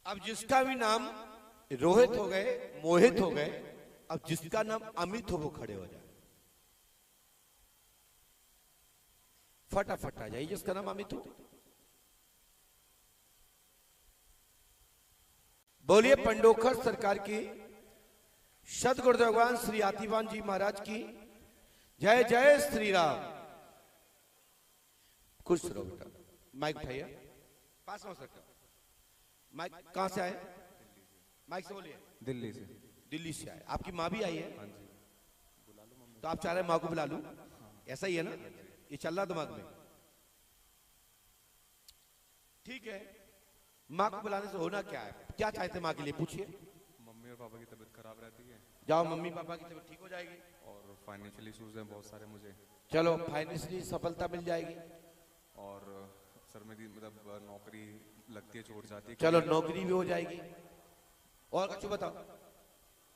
अब जिसका भी नाम रोहित हो गए, मोहित हो गए, अब जिसका नाम अमित हो वो खड़े हो जाए, फटाफट आ जाइए जिसका नाम अमित हो। बोलिए पंडोखर सरकार की, सदगुरुदेव भगवान श्री आतिवान जी महाराज की जय जय श्री राम। खुश रहो बेटा। माइक उठाइए, पास हो सकता। माइक कहां से आए? माइक से बोलिए। दिल्ली से। दिल्ली से आए। आपकी माँ भी आई है? हाँ जी। बुला लो मम्मी। तो आप चाह रहे हैं माँ को बुला लूं? ऐसा ही है ना, ये चल रहा दिमाग में। ठीक है, माँ को बुलाने से होना क्या है? क्या चाहते माँ के लिए पूछिए। मम्मी और पापा की तबीयत खराब रहती है। जाओ, मम्मी पापा की तबीयत ठीक हो जाएगी। और फाइनेंशियल इश्यूज हैं बहुत सारे मुझे। चलो फाइनेंशियली सफलता मिल जाएगी। और सर मेरी मतलब नौकरी लगती है, छोड़ जाती है। चलो नौकरी भी हो जाएगी। और कुछ बताओ।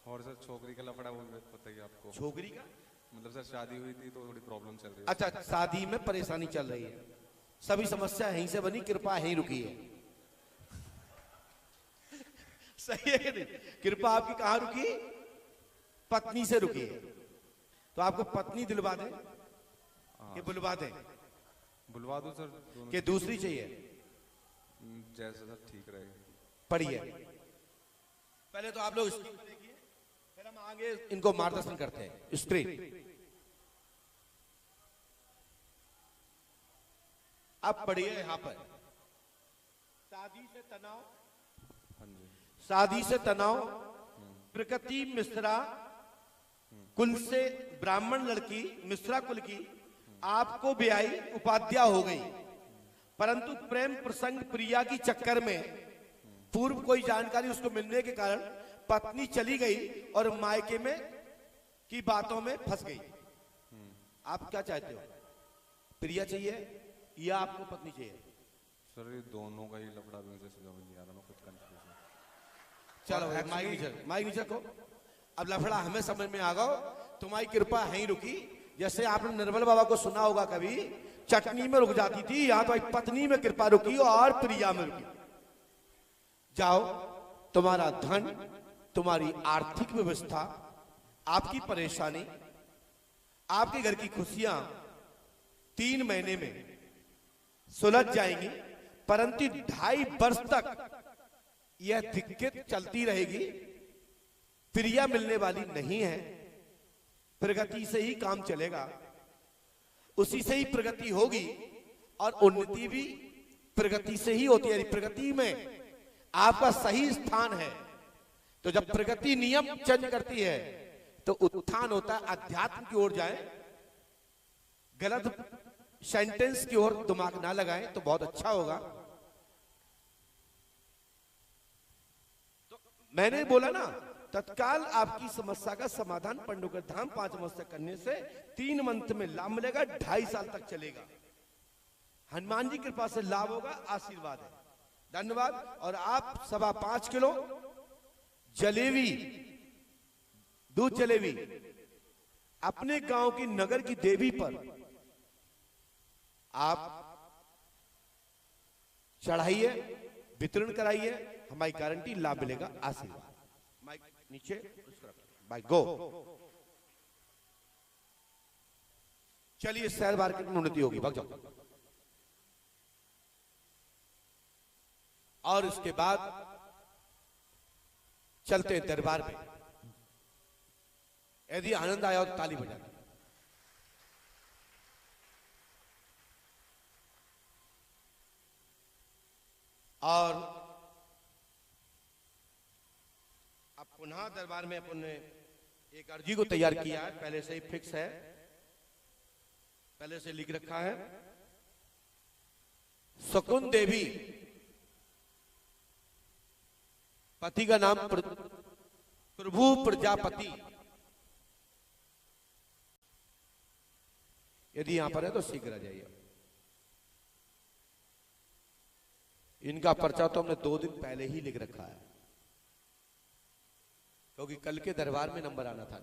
और सर छोकरी का लफड़ा वो पता ही आपको। छोकरी का मतलब सर शादी हुई थी तो थोड़ी प्रॉब्लम चल रही है। अच्छा, शादी में परेशानी चल रही है। सभी समस्या यहीं से बनी, कृपा यहीं रुकी है। सही है कि नहीं? कृपा आपकी कहां रुकी? पत्नी से रुकी है। तो आपको पत्नी दिलवा दे कि बुलवा दे? बुलवा दो सर दोनों। कि दूसरी चाहिए? जैसा सर ठीक रहेगा। पढ़िए पहले तो आप लोग स्क्रीन देखिए, फिर हम आगे इनको मार्गदर्शन करते हैं। स्क्रीन अब पढ़िए यहां पर। शादी से तनाव, हाँ जी। शादी से तनाव, प्रकृति मिश्रा कुल से ब्राह्मण लड़की, मिश्रा कुल की, आपको ब्याही उपाध्याय हो गई, परंतु प्रेम प्रसंग प्रिया की चक्कर में पूर्व कोई जानकारी उसको मिलने के कारण पत्नी चली गई और मायके में की बातों में फंस गई। आप क्या चाहते हो? प्रिया चाहिए या आपको पत्नी चाहिए? सर ये दोनों का ही लफड़ा भी मुझे समझ नहीं आ रहा, मैं कुछ कंफ्यूज हूँ। चलो माइक नीचे को। अब लफड़ा हमें समझ में आ गया। तुम्हारी कृपा यहीं रुकी। जैसे आपने निर्मल बाबा को सुना होगा, कभी चटनी में रुक जाती थी, यहां तो पत्नी में कृपा रुकी और प्रिया में रुकी। जाओ, तुम्हारा धन, तुम्हारी आर्थिक व्यवस्था, आपकी परेशानी, आपके घर की खुशियां 3 महीने में सुलझ जाएंगी, परंतु 2.5 वर्ष तक यह दिक्कत चलती रहेगी। प्रिया मिलने वाली नहीं है। प्रगति से ही काम चलेगा, उसी से ही प्रगति होगी और उन्नति भी प्रगति से ही होती है। प्रगति में आपका सही स्थान है। तो जब प्रगति नियम चेंज करती है तो उत्थान होता है। अध्यात्म की ओर जाए, गलत सेंटेंस की ओर दिमाग ना लगाएं तो बहुत अच्छा होगा। तो मैंने बोला ना, तत्काल आपकी समस्या का समाधान पंडोकर धाम 5 अमावस्या करने से 3 मंथ में लाभ मिलेगा, 2.5 साल तक चलेगा। हनुमान जी कृपा से लाभ होगा, आशीर्वाद है। धन्यवाद। और आप 5.25 किलो जलेबी, दूध जलेबी अपने गांव की नगर की देवी पर आप चढ़ाइए, वितरण कराइए, हमारी गारंटी लाभ मिलेगा, आशीर्वाद। माइक नीचे, माइक गो। चलिए, शेयर मार्केट में उन्नति होगी, भाग जाओ। और उसके बाद चलते हैं दरबार में। यदि आनंद आया तो ताली बजा। और अब पुनः दरबार में अपन ने एक अर्जी को तैयार किया है, पहले से ही फिक्स है, पहले से लिख रखा है। शकुन देवी, पति का नाम प्रभु प्रजापति। यदि यहां पर है तो शीघ्र आ जाइए। इनका पर्चा तो हमने 2 दिन पहले ही लिख रखा है, क्योंकि कल के दरबार में नंबर आना था।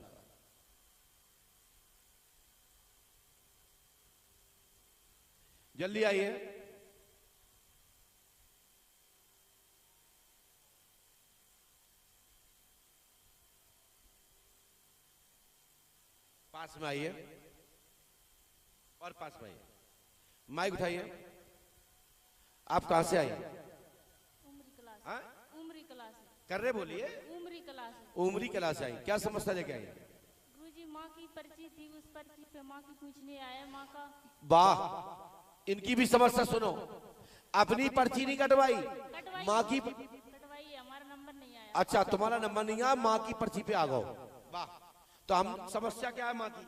जल्दी आइए। पास में आइए और पास में आइए, माइक उठाइए। आप कहां से आइए? उमरी कला से। हाँ? उमरी कला से। कर रहे बोलिए। उमरी कला से। उमरी कला से आई, क्या समस्या लेके आई? गुरुजी माँ की पर्ची थी, उस पर्ची पे माँ की पूछने आया माँ का। वाह, इनकी भी समस्या सुनो। अपनी पर्ची नहीं कटवाई, कटवाई माँ की। कटवाई, हमारा नंबर नहीं आया। अच्छा, तुम्हारा नंबर नहीं आया, माँ की पर्ची पे आ गओ। वाह, तो हम समस्या क्या है माँ की?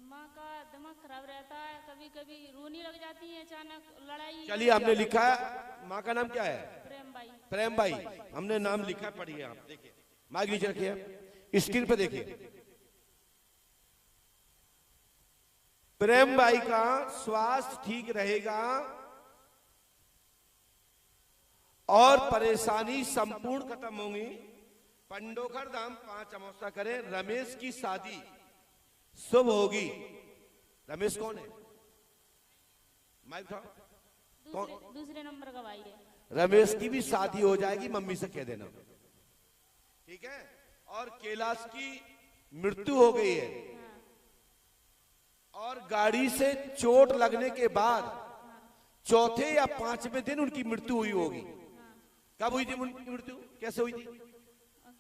माँ का दिमाग खराब रहता है, कभी कभी रोने लग जाती है अचानक, लड़ाई। चलिए, हमने लिखा है, माँ का नाम क्या है? प्रेम बाई। प्रेम बाई, हमने नाम लिखा, पढ़िए आप। देखिए, माइक नीचे रखिए, स्क्रीन पे देखिए। प्रेम बाई का स्वास्थ्य ठीक रहेगा और परेशानी संपूर्ण खत्म होंगी। पंडोखर धाम 5 अमावस्या करें, रमेश की शादी शुभ होगी। रमेश कौन है? माइक उठाओ। दूसरे नंबर का भाई है। रमेश की भी शादी हो जाएगी, मम्मी से कह देना, ठीक है। और कैलाश की मृत्यु हो गई है, और गाड़ी से चोट लगने के बाद चौथे या 5वें दिन उनकी मृत्यु हुई होगी। कब हुई थी उनकी मृत्यु, कैसे हुई थी?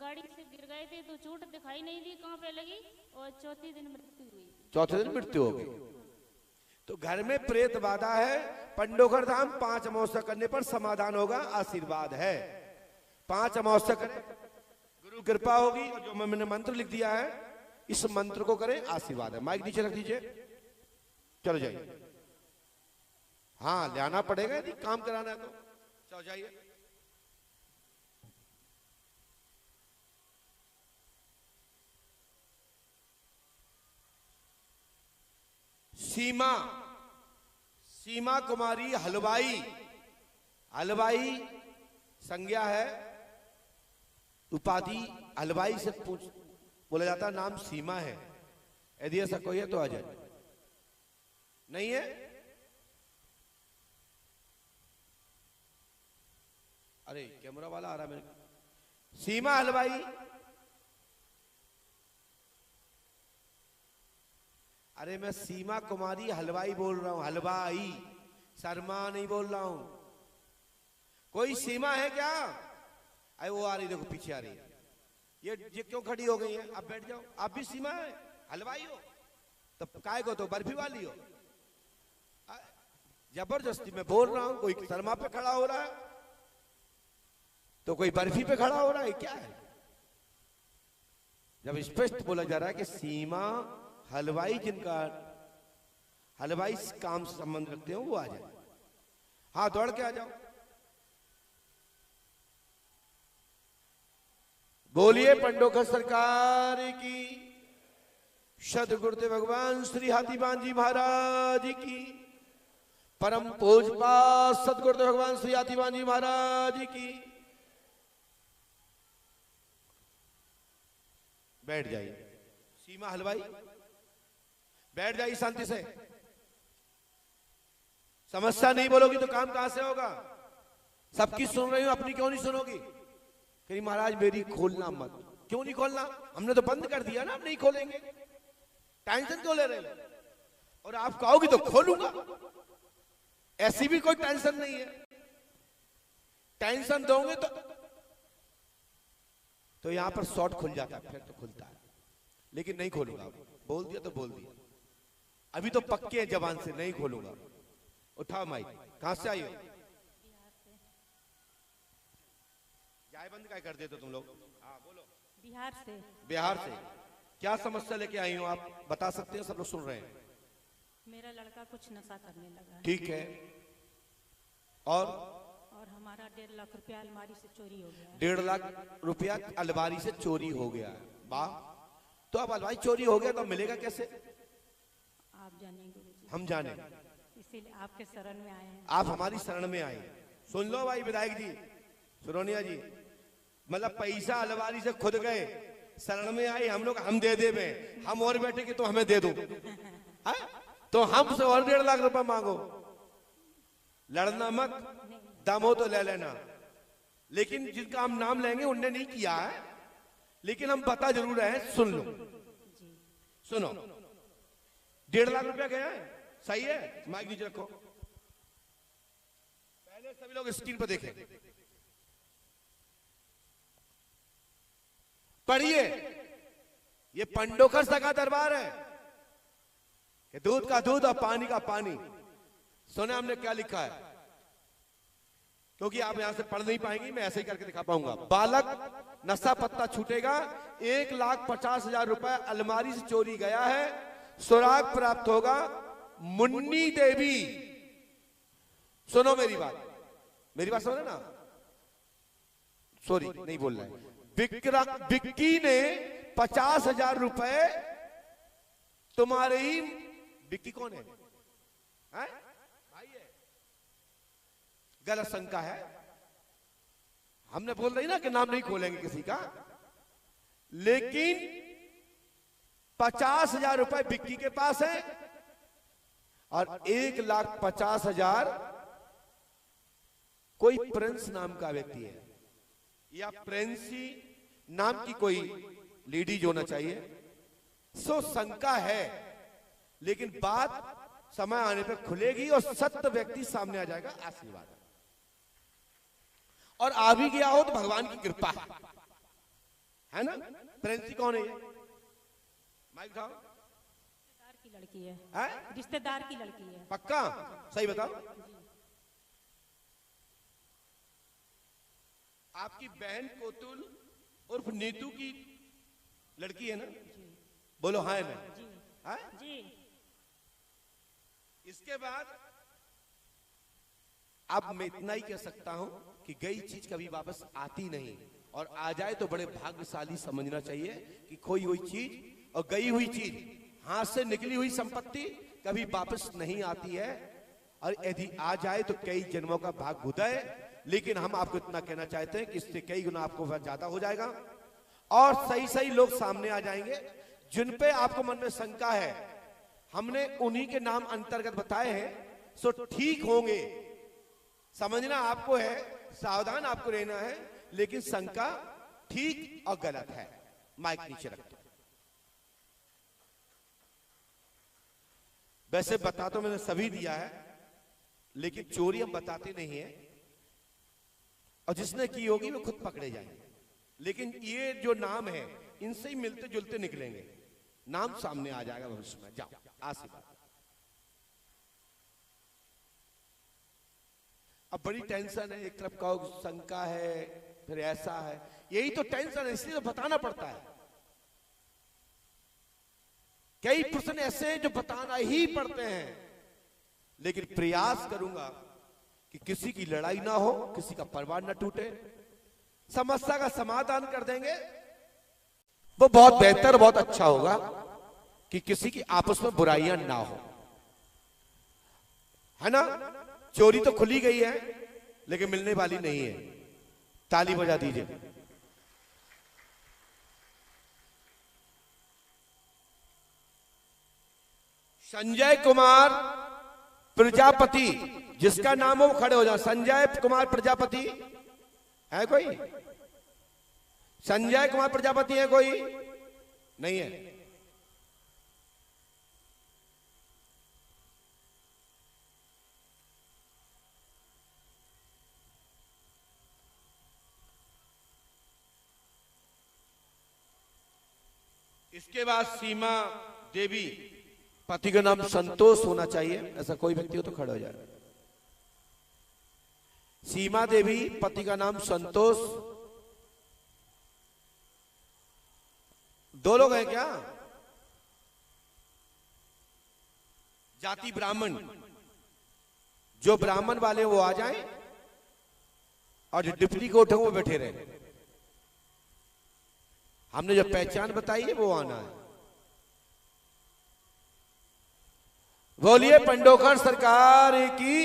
गाड़ी से गिर गए थे तो चोट दिखाई नहीं दी कहाँ पे लगी, और चौथे दिन मृत्यु हुई। चौथे दिन मृत्यु हो गई। तो घर में प्रेत बाधा है, पंडोखर धाम 5 अमावस्या करने पर समाधान होगा, आशीर्वाद है। 5 अमावस्या करें, गुरु कृपा होगी। और जो मैंने मंत्र लिख दिया है, इस मंत्र को करें, आशीर्वाद है। माइक नीचे रख दीजिए, चलो जाइए। हाँ, ले आना पड़ेगा यदि काम कराना है तो। चलो जाइए। सीमा, सीमा कुमारी हलवाई, हलवाई संज्ञा है, उपाधि हलवाई से पूछ बोला जाता, नाम सीमा है। यदि ऐसा कोई है तो आ जाए। नहीं है? अरे कैमरा वाला आ रहा मेरे। सीमा हलवाई, अरे मैं सीमा कुमारी हलवाई बोल रहा हूं, हलवाई, शर्मा नहीं बोल रहा हूं। कोई सीमा है क्या? अरे वो आ रही, देखो पीछे आ रही है। ये क्यों खड़ी हो गई है? आप बैठ जाओ। आप भी सीमा है, हलवाई हो, तब काय को तो बर्फी वाली हो। जबरदस्ती मैं बोल रहा हूं, कोई शर्मा पे खड़ा हो रहा है तो कोई बर्फी पे खड़ा हो रहा है, क्या है? जब स्पष्ट बोला जा रहा है कि सीमा हलवाई, जिनका हलवाई काम से संबंध रखते हो, वो आ जाए। हाँ, दौड़ के आ जाओ। बोलिए पंडोखर सरकार की, सद्गुरुदेव भगवान श्री हाथीबान जी महाराज की, परम पूज्यपाद सद्गुरुदेव भगवान श्री हाथीबान जी महाराज की। बैठ जाइए। सीमा हलवाई, बैठ जाइए शांति से। समस्या नहीं बोलोगी तो काम कहां से होगा? सबकी सुन रही हूं, अपनी क्यों नहीं सुनोगी? कहीं महाराज मेरी खोलना मत। क्यों नहीं खोलना? हमने तो बंद कर दिया ना, हम नहीं खोलेंगे। टेंशन क्यों ले रहे हो? और आप कहोगी तो खोलूंगा, ऐसी भी कोई टेंशन नहीं है। टेंशन दोगे तो यहां पर शॉर्ट खुल जाता है, फिर तो खुलता है, लेकिन नहीं खोलूंगा। बोल दिया तो बोल दिया, अभी तो पक्के हैं जबान से, नहीं खोलूंगा। उठाओ माइक। कहां से आई हो? जाए बंद क्या कर देते तुम लोग? हाँ बोलो। बिहार से। बिहार से क्या समस्या लेके आई हो आप, बता सकते हैं? सब लोग सुन रहे हैं। मेरा लड़का कुछ नशा करने लगा। ठीक है। और हमारा 1.5 लाख रुपया अलमारी से चोरी हो गया। 1.5 लाख रुपया अलमारी से चोरी हो गया। वाह, तो अब अलमारी चोरी हो गया तो मिलेगा कैसे? आप जानेंगे, हम जाने, इसीलिए आपके शरण में आए हैं। आप हमारी शरण में आए। सुन लो भाई विधायक जी, सुरोनिया जी, मतलब पैसा अलमारी से खुद गए, शरण में आए हम लोग, हम दे दे, हम और बैठे कि तो हमें दे दो, तो हमसे और 1.5 लाख रुपया मांगो। लड़ना मत, दम हो तो ले लेना। लेकिन जिनका हम नाम लेंगे उनने नहीं किया है, लेकिन हम बता जरूर रहे हैं। सुन लो, सुनो। 1.5 लाख रुपया गया है, सही है? माइक नीचे रखो, पहले सभी लोग स्क्रीन पर देखें, पढ़िए। ये पंडोखर सगा दरबार है कि दूध का दूध और पानी का पानी। सुने हमने क्या लिखा है, क्योंकि आप यहां से पढ़ नहीं पाएंगी, मैं ऐसे ही करके दिखा पाऊंगा। बालक नशा पत्ता छूटेगा, 1,50,000 रुपए अलमारी से चोरी गया है, सुराग प्राप्त होगा। मुन्नी देवी, सुनो मेरी बात सुनो ना, सॉरी नहीं बोल रहा है। विक्की ने 50,000 रुपए तुम्हारे ही, विक्की कौन है? भाई है, गलत शंका है। हमने बोल रही ना कि नाम नहीं खोलेंगे किसी का, लेकिन 50,000 रुपए विक्की के पास है और 1,50,000 कोई प्रिंस नाम का व्यक्ति है या प्रिंसी नाम की कोई लेडीज होना चाहिए। सो शंका है, लेकिन बात समय आने पर खुलेगी और सत्य व्यक्ति सामने आ जाएगा। आशीर्वाद और आ भी गया हो तो भगवान की कृपा है ना। प्रिंसी कौन है ये? माइक उठाओ। रिश्तेदार की लड़की है, रिश्तेदार की लड़की है। पक्का? सही बताओ। आपकी बहन कोतुल उर्फ नीतू की लड़की है ना? बोलो हाँ ना? हाँ जी। इसके बाद अब मैं इतना ही कह सकता हूं कि गई चीज कभी वापस आती नहीं, और आ जाए तो बड़े भाग्यशाली समझना चाहिए कि खोई हुई चीज और गई हुई चीज, हाथ से निकली हुई संपत्ति कभी वापस नहीं आती है, और यदि आ जाए तो कई जन्मों का भाग उदय। लेकिन हम आपको इतना कहना चाहते हैं कि इससे कई गुना आपको ज्यादा हो जाएगा और सही सही लोग सामने आ जाएंगे जिन पे आपको मन में शंका है। हमने उन्हीं के नाम अंतर्गत बताए हैं, सो ठीक होंगे। समझना आपको है, सावधान आपको रहना है, लेकिन शंका ठीक और गलत है। माइक नीचे रख दो। वैसे बता तो मैंने सभी दिया है, लेकिन चोरी हम बताते नहीं है, और जिसने की होगी वो खुद पकड़े जाएंगे। लेकिन ये जो नाम है इनसे ही मिलते जुलते निकलेंगे, नाम सामने आ जाएगा भविष्य में। जाओ आशीर्वाद। अब बड़ी टेंशन है, एक तरफ कहो शंका है, फिर ऐसा है, यही तो टेंशन है, इसलिए तो बताना पड़ता है। कई प्रश्न ऐसे हैं जो बताना ही पड़ते हैं, लेकिन प्रयास करूंगा कि किसी की लड़ाई ना हो, किसी का परिवार ना टूटे, समस्या का समाधान कर देंगे। वो बहुत बेहतर, बहुत अच्छा होगा कि किसी की आपस में बुराइयां ना हो, है ना। चोरी तो खुली गई है, लेकिन मिलने वाली नहीं है। ताली बजा दीजिए। संजय कुमार प्रजापति, जिसका नाम हो खड़े हो जाओ। संजय कुमार प्रजापति है कोई? संजय कुमार प्रजापति है कोई? नहीं है। इसके बाद सीमा देवी, पति का नाम संतोष होना चाहिए, ऐसा कोई व्यक्ति हो तो खड़ा हो जाए। सीमा देवी, पति का नाम संतोष। दो लोग हैं क्या? जाति ब्राह्मण, जो ब्राह्मण वाले वो आ जाएं और जो डिप्टी कोर्ट है वो बैठे रहे। हमने जो पहचान बताई है वो आना है। बोलिए पंडोखर सरकार की,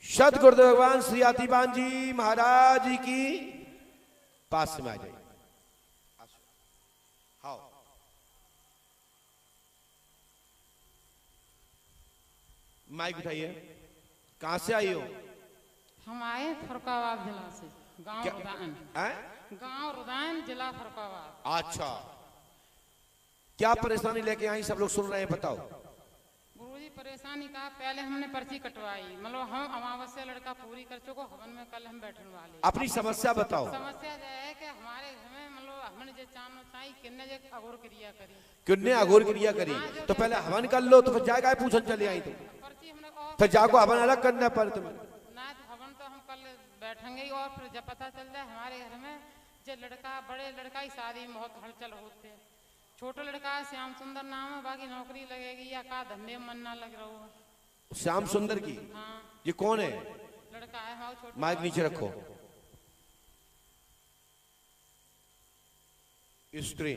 सद गुरुदेव भगवान श्री आतिबान जी महाराज की। पास में आ जाइए। हाँ, माइक उठाइए। कहां से आई हो? हम आए फरुखाबाद जिला से, गांव रुदान। गांव रुदान, जिला फरुखाबाद। अच्छा, क्या परेशानी लेके आई, सब लोग सुन रहे हैं, बताओ। गुरुजी परेशानी का पहले हमने पर्ची कटवाई, मतलब हम अमावस्या लड़का पूरी कर चुको, हवन में कल हम बैठने वाले। अपनी समस्या बताओ। समस्या यह है कि हमारे घर में मतलब हमने जो चानो चाहिए किन्ने जो अघोर क्रिया करी, किन्ने अघोर क्रिया करी, तो पहले हवन कर लो, तो फिर जाएगा पूछन चले आई, तो पर्ची हमने फिर जाको हवन अलग करना पर तुम्हें ना, तो हवन तो हम कल बैठेंगे ही, और फिर जब पता चल जाए हमारे घर में जो लड़का बड़े लड़का की शादी में बहुत हलचल होते है, छोटा लड़का है श्याम सुंदर नाम है, बाकी नौकरी लगेगी या का धंधे में मन ना लग रहा हो। श्याम सुंदर की? हाँ ये कौन है? लड़का है हमारा छोटा। माइक नीचे रखो। स्त्री,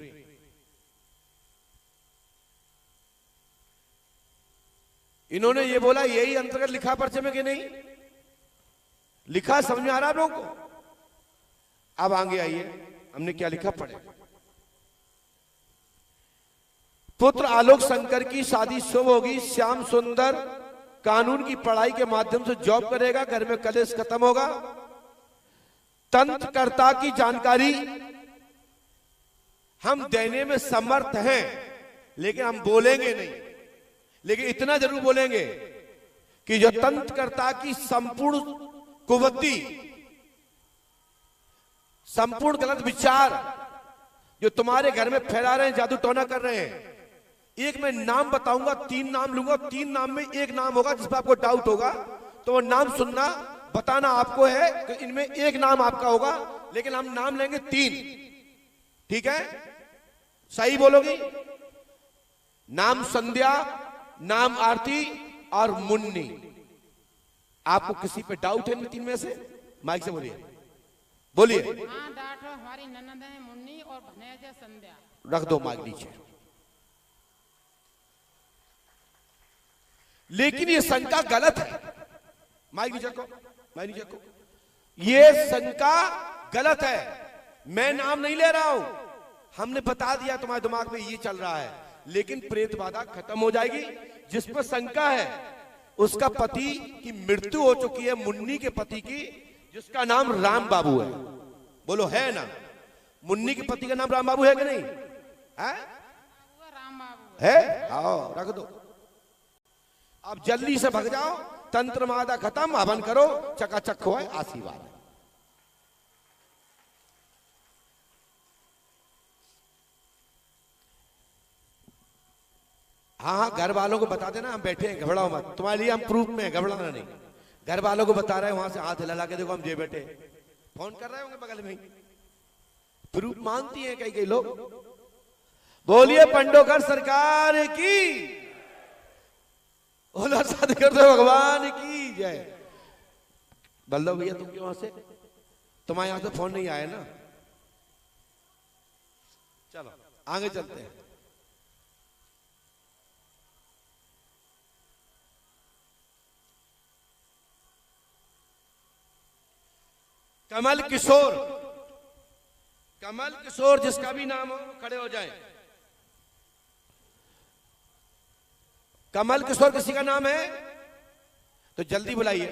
इन्होंने ये बोला, यही अंतर्गत लिखा पर्चे में कि नहीं लिखा? समझ में आ रहा आप लोगों को? अब आगे आइए, हमने क्या लिखा पढ़े। पुत्र आलोक शंकर की शादी शुभ होगी, श्याम सुंदर कानून की पढ़ाई के माध्यम से जॉब करेगा, घर में कलेश खत्म होगा, तंत्रकर्ता की जानकारी हम देने में समर्थ हैं, लेकिन हम बोलेंगे नहीं, लेकिन इतना जरूर बोलेंगे कि जो तंत्रकर्ता की संपूर्ण कुवृत्ति, संपूर्ण गलत विचार जो तुम्हारे घर में फैला रहे हैं, जादू टोना कर रहे हैं, एक मैं नाम बताऊंगा, 3 नाम लूंगा, 3 नाम में एक नाम होगा जिस पर आपको डाउट होगा, तो वो नाम सुनना, बताना आपको है कि इनमें एक नाम आपका होगा, लेकिन हम नाम लेंगे 3, ठीक है? सही बोलोगी? नाम संध्या, नाम आरती और मुन्नी। आपको किसी पे डाउट है इन 3 में से? माइक से बोलिए, बोलिए। हाँ डांटो, हमारी ननद है मुन्नी और भनेजा संध्या। रख दो माइक नीचे। लेकिन ये शंका गलत है। माइक नीचे को, माइक नीचे को। ये शंका गलत है, मैं नाम नहीं ले रहा हूं, हमने बता दिया तुम्हारे दिमाग में ये चल रहा है, लेकिन प्रेत बाधा खत्म हो जाएगी। जिस पर शंका है उसका पति की मृत्यु हो चुकी है, मुन्नी के पति की, जिसका नाम राम बाबू है। बोलो है ना? मुन्नी के पति का नाम राम बाबू है कि नहीं है? राम बाबू है? आओ रख दो। अब जल्दी से भग जाओ, तंत्र मादा खत्म, हवन करो, चकाचक हो आशीर्वाद। हाँ हाँ, घर वालों को बता देना हम बैठे हैं, घबराओ मत, तुम्हारे लिए हम प्रूफ में, घबराना नहीं। घर वालों को बता रहे हैं, वहां से हाथ हिला के देखो हम जे बैठे, फोन कर रहे होंगे बगल में, प्रूफ मांगती हैं कई कई लोग। बोलिए पंडोकर सरकार की, बोलो सदगुरुदेव भगवान की जय। बल्लभ भैया तुम क्यों वहां से, तुम्हारे यहां से फोन नहीं आया ना? चलो आगे चलते हैं। कमल किशोर, कमल किशोर जिसका भी नाम हो खड़े हो जाएं। कमल किशोर किसी का नाम है तो जल्दी बुलाइए।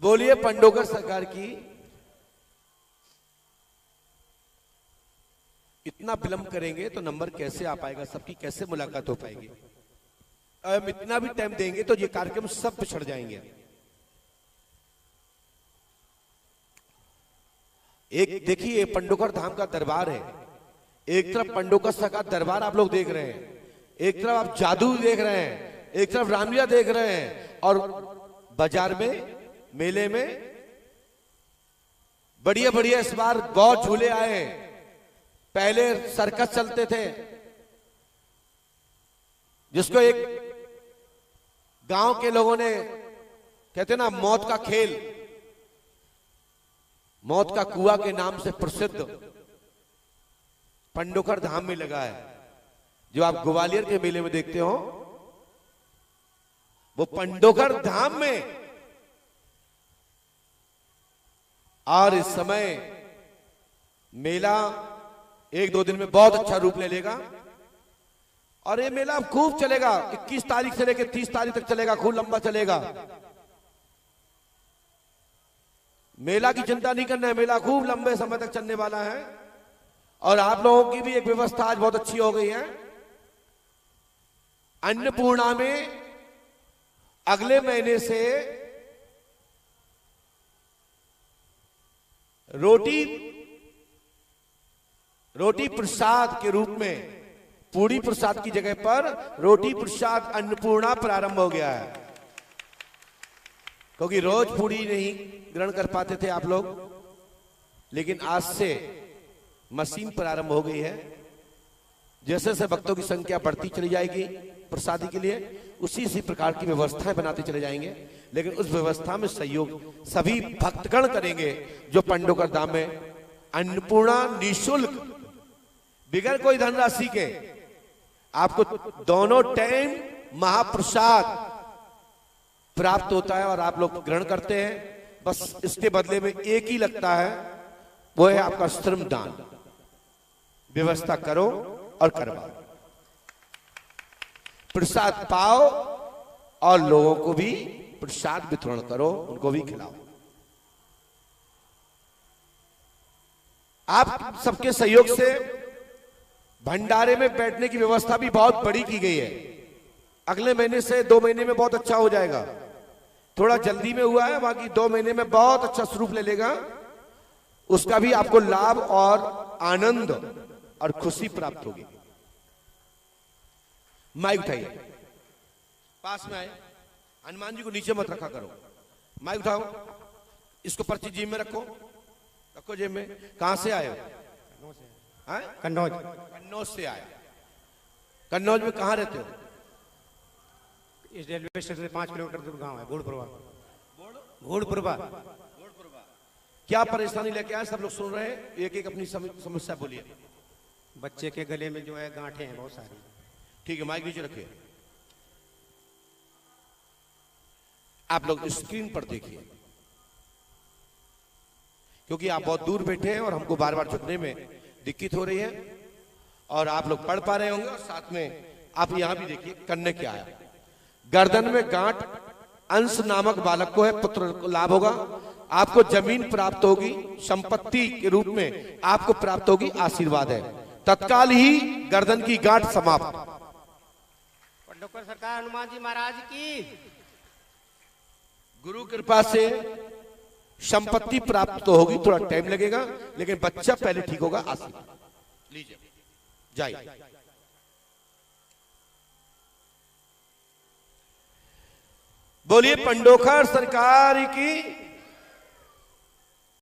बोलिए पंडोकर सरकार की। इतना विलंब करेंगे तो नंबर कैसे आ पाएगा, सबकी कैसे मुलाकात हो पाएगी? अब इतना भी टाइम देंगे तो ये कार्यक्रम सब पिछड़ जाएंगे। एक देखिए पंडोकर धाम का दरबार है, एक तरफ पंडोकर सरकार दरबार आप लोग देख रहे हैं, एक तरफ आप जादू देख रहे हैं, एक तरफ रामलीला देख रहे हैं, और बाजार में मेले में बढ़िया बढ़िया इस बार बहुत झूले आए हैं। पहले सर्कस चलते थे जिसको एक गांव के लोगों ने कहते ना मौत का खेल, मौत का कुआं के नाम से प्रसिद्ध पंडोकर धाम में लगा है। जो आप ग्वालियर के मेले में देखते हो वो पंडोकर धाम में। और इस समय मेला 1-2 दिन में बहुत अच्छा रूप ले लेगा और ये मेला खूब चलेगा। 21 तारीख से लेकर 30 तारीख तक चलेगा, खूब लंबा चलेगा। मेला की चिंता नहीं करना है, मेला खूब लंबे समय तक चलने वाला है। और आप लोगों की भी एक व्यवस्था आज बहुत अच्छी हो गई है। अन्नपूर्णा में अगले महीने से रोटी प्रसाद के रूप में, पूरी प्रसाद की जगह पर रोटी प्रसाद अन्नपूर्णा प्रारंभ हो गया है। क्योंकि रोज पूरी नहीं ग्रहण कर पाते थे आप लोग, लेकिन आज से मशीन प्रारंभ हो गई है। जैसे जैसे भक्तों की संख्या बढ़ती चली जाएगी प्रसादी के लिए, उसी प्रकार की व्यवस्थाएं बनाते चले जाएंगे। लेकिन उस व्यवस्था में सहयोग सभी भक्तगण करेंगे जो पंडोकर धाम में अन्नपूर्णा निःशुल्क बिगैर कोई धनराशि के आपको दोनों टाइम महाप्रसाद प्राप्त होता है और आप लोग ग्रहण करते हैं। बस इसके बदले में एक ही लगता है, वो है आपका श्रम दान। व्यवस्था करो और करवाओ, प्रसाद पाओ और लोगों को भी प्रसाद वितरण करो, उनको भी खिलाओ। आप सबके सहयोग से भंडारे में बैठने की व्यवस्था भी बहुत बड़ी की गई है। अगले महीने से 2 महीने में बहुत अच्छा हो जाएगा। थोड़ा जल्दी में हुआ है, बाकी 2 महीने में बहुत अच्छा स्वरूप ले लेगा। उसका भी आपको लाभ और आनंद और खुशी प्राप्त होगी। माइक उठाइए, पास में आए। हनुमान जी को नीचे मत रखा करो। माइक उठाओ, इसको पर्ची जेब में रखो, रखो जेब में। कहां से आए हो? कन्नौज। कन्नौज से आए। कन्नौज में कहां रहते हो? इस रेलवे स्टेशन से 5 किलोमीटर दूर गांव है घोड़पुरवा। घोड़पुरवा। क्या परेशानी लेके आए? सब लोग सुन रहे हैं, एक एक अपनी समस्या बोलिए। बच्चे के गले में जो है गांठें हैं बहुत सारी। ठीक है, माइक नीचे रखिए। आप लोग स्क्रीन पर देखिए, क्योंकि आप बहुत दूर बैठे हैं और हमको बार बार झुकने में दिक्कत हो रही है। और आप लोग पढ़ पा रहे होंगे और साथ में आप यहां भी देखिए करने क्या आया। गर्दन में गांठ अंश नामक बालक को है, पुत्र को लाभ होगा। आपको जमीन प्राप्त होगी, संपत्ति के रूप में आपको प्राप्त होगी, आशीर्वाद है। तत्काल ही गर्दन की गांठ समाप्त। पंडोकर सरकार हनुमान जी महाराज की। गुरु कृपा से संपत्ति प्राप्त तो होगी, थोड़ा टाइम लगेगा, लेकिन बच्चा पहले ठीक होगा। आशीर्वाद लीजिए, जाइए। बोलिए पंडोकर सरकार की।